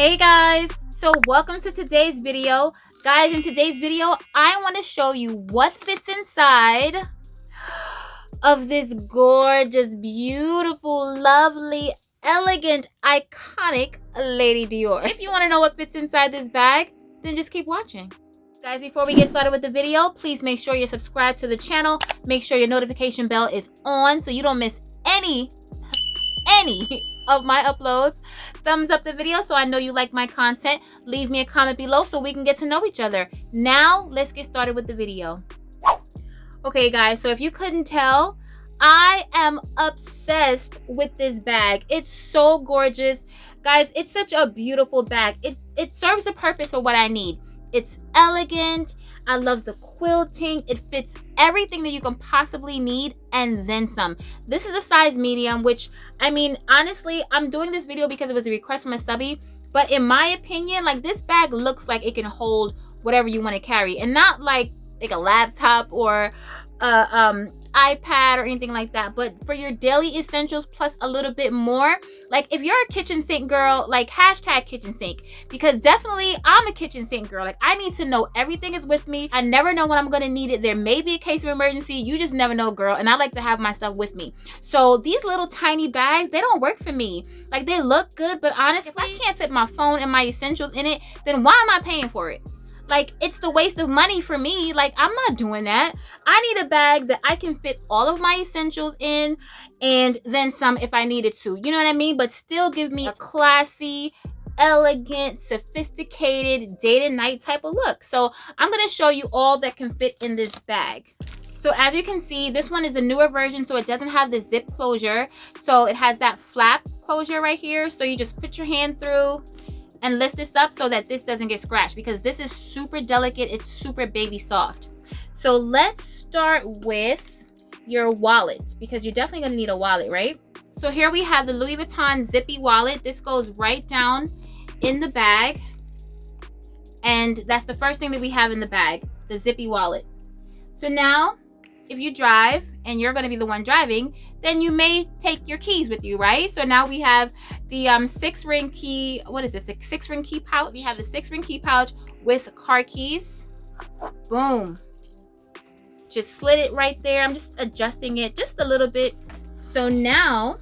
Hey guys, so welcome to today's video. Guys, in today's video, I want to show you what fits inside of this gorgeous, beautiful, lovely, elegant, iconic Lady Dior. If you want to know what fits inside this bag, then just keep watching. Guys, before we get started with the video, please make sure you're subscribed to the channel. Make sure your notification bell is on so you don't miss any of my uploads. Thumbs up the video so I know you like my content. Leave me a comment below so we can get to know each other. Now, let's get started with the video. Okay, guys, so if you couldn't tell, I am obsessed with this bag. It's so gorgeous. Guys, it's such a beautiful bag. It serves the purpose for what I need. It's elegant. I love the quilting. It fits everything that you can possibly need and then some. This is a size medium, which, I mean, honestly, I'm doing this video because it was a request from a subby. But in my opinion, like, this bag looks like it can hold whatever you want to carry. And not like a laptop or iPad or anything like that, but for your daily essentials plus a little bit more. Like, if you're a kitchen sink girl, like, hashtag kitchen sink, because definitely I'm a kitchen sink girl. Like, I need to know everything is with me. I never know when I'm gonna need it. There may be a case of emergency. You just never know, girl. And I like to have my stuff with me. So these little tiny bags, they don't work for me. Like, they look good, but honestly, if I can't fit my phone and my essentials in it, then why am I paying for it? Like, it's the waste of money for me. Like, I'm not doing that. I need a bag that I can fit all of my essentials in and then some if I needed to. You know what I mean? But still give me a classy, elegant, sophisticated day to night type of look. So I'm going to show you all that can fit in this bag. So as you can see, this one is a newer version, so it doesn't have the zip closure. So it has that flap closure right here. So you just put your hand through and lift this up so that this doesn't get scratched, because this is super delicate. It's super baby soft. So let's start with your wallet, because you're definitely gonna need a wallet, right? So here we have the Louis Vuitton zippy wallet. This goes right down in the bag. And that's the first thing that we have in the bag, the zippy wallet. So now, if you drive and you're gonna be the one driving, then you may take your keys with you, right? So now we have the 6-ring key. What is this? A 6-ring key pouch. We have the 6-ring key pouch with car keys. Boom. Just slid it right there. I'm just adjusting it just a little bit. So now,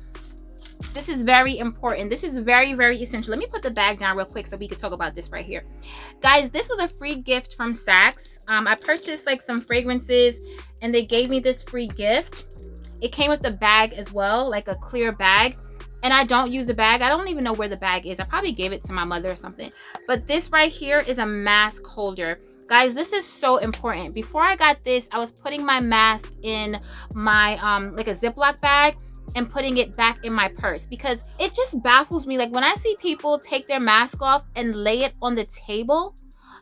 this is very important. This is very, very essential. Let me put the bag down real quick so we can talk about this right here. Guys, this was a free gift from Saks. I purchased like some fragrances and they gave me this free gift. It came with the bag as well, like a clear bag. And I don't use a bag. I don't even know where the bag is. I probably gave it to my mother or something. But this right here is a mask holder. Guys, this is so important. Before I got this, I was putting my mask in my like a Ziploc bag and putting it back in my purse, because it just baffles me. Like, when I see people take their mask off and lay it on the table,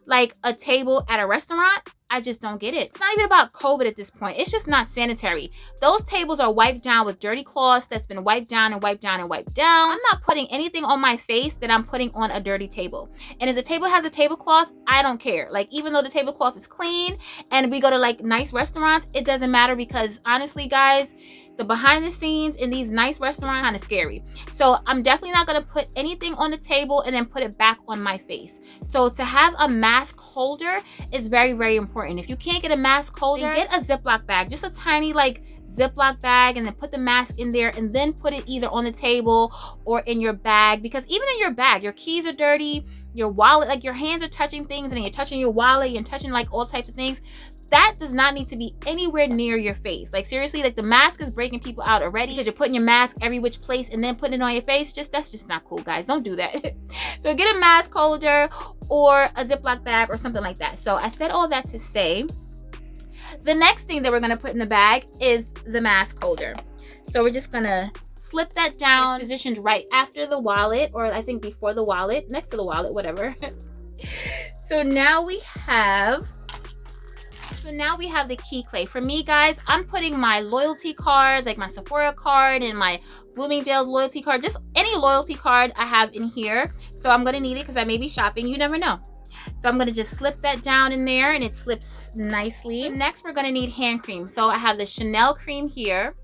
like a table at a restaurant, I just don't get it. It's not even about COVID at this point. It's just not sanitary. Those tables are wiped down with dirty cloths that's been wiped down and wiped down and wiped down. I'm not putting anything on my face that I'm putting on a dirty table. And if the table has a tablecloth, I don't care. Like, even though the tablecloth is clean and we go to like nice restaurants, it doesn't matter, because honestly, guys, the behind the scenes in these nice restaurants kind of scary. So I'm definitely not going to put anything on the table and then put it back on my face. So to have a mask holder is very, very important. If you can't get a mask holder, get a Ziploc bag, just a tiny like Ziploc bag, and then put the mask in there and then put it either on the table or in your bag, because even in your bag, your keys are dirty, your wallet, like your hands are touching things, and then you're touching your wallet, you're touching like all types of things. That does not need to be anywhere near your face. Like, seriously, like, the mask is breaking people out already because you're putting your mask every which place and then putting it on your face. That's just not cool, guys. Don't do that. So get a mask holder or a Ziploc bag or something like that. So I said all that to say, the next thing that we're gonna put in the bag is the mask holder. So we're just gonna slip that down. It's positioned right after the wallet, or I think before the wallet, next to the wallet, whatever. So now we have the key clay. For me, guys, I'm putting my loyalty cards, like my Sephora card and my Bloomingdale's loyalty card, just any loyalty card I have in here. So I'm gonna need it because I may be shopping. You never know. So I'm gonna just slip that down in there and it slips nicely. So next, we're gonna need hand cream. So I have the Chanel cream here.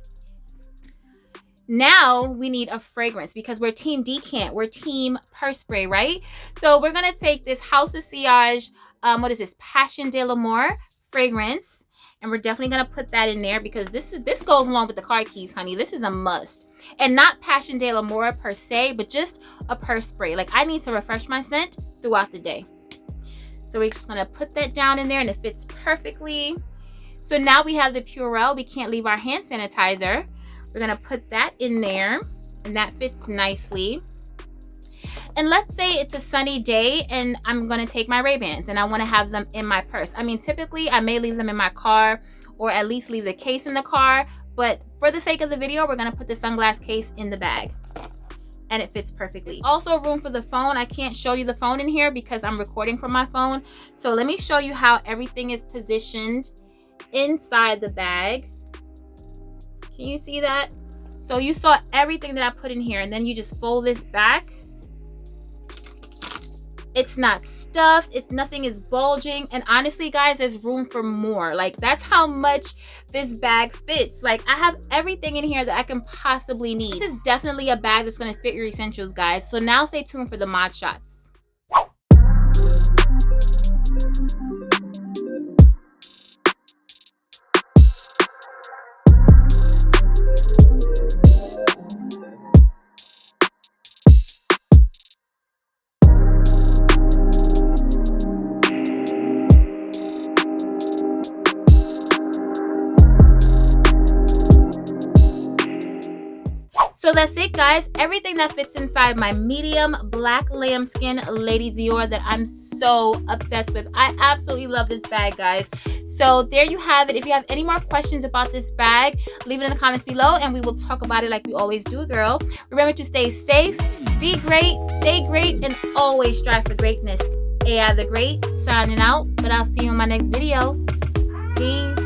Now we need a fragrance because we're team decant, we're team purse spray, right? So we're gonna take this House of Sillage, what is this, Passion de l'Amour fragrance, and we're definitely gonna put that in there because this goes along with the car keys, honey. This is a must. And not Passion de l'Amour per se, but just a purse spray. Like, I need to refresh my scent throughout the day. So we're just gonna put that down in there, and it fits perfectly. So now we have the Purell. We can't leave our hand sanitizer. We're gonna put that in there, and that fits nicely. And let's say it's a sunny day and I'm gonna take my Ray-Bans and I wanna have them in my purse. I mean, typically I may leave them in my car or at least leave the case in the car, but for the sake of the video, we're gonna put the sunglass case in the bag. And it fits perfectly. Also room for the phone. I can't show you the phone in here because I'm recording from my phone. So let me show you how everything is positioned inside the bag. Can you see that? So you saw everything that I put in here, and then you just fold this back. It's not stuffed, nothing is bulging, and honestly guys, there's room for more. Like, that's how much this bag fits. Like, I have everything in here that I can possibly need. This is definitely a bag that's gonna fit your essentials, guys. So now stay tuned for the mod shots. So that's it, guys. Everything that fits inside my medium black lambskin Lady Dior that I'm so obsessed with. I absolutely love this bag, guys. So there you have it. If you have any more questions about this bag, leave it in the comments below and we will talk about it like we always do, girl. Remember to stay safe, be great, stay great, and always strive for greatness. AI the Great signing out, but I'll see you in my next video. Peace.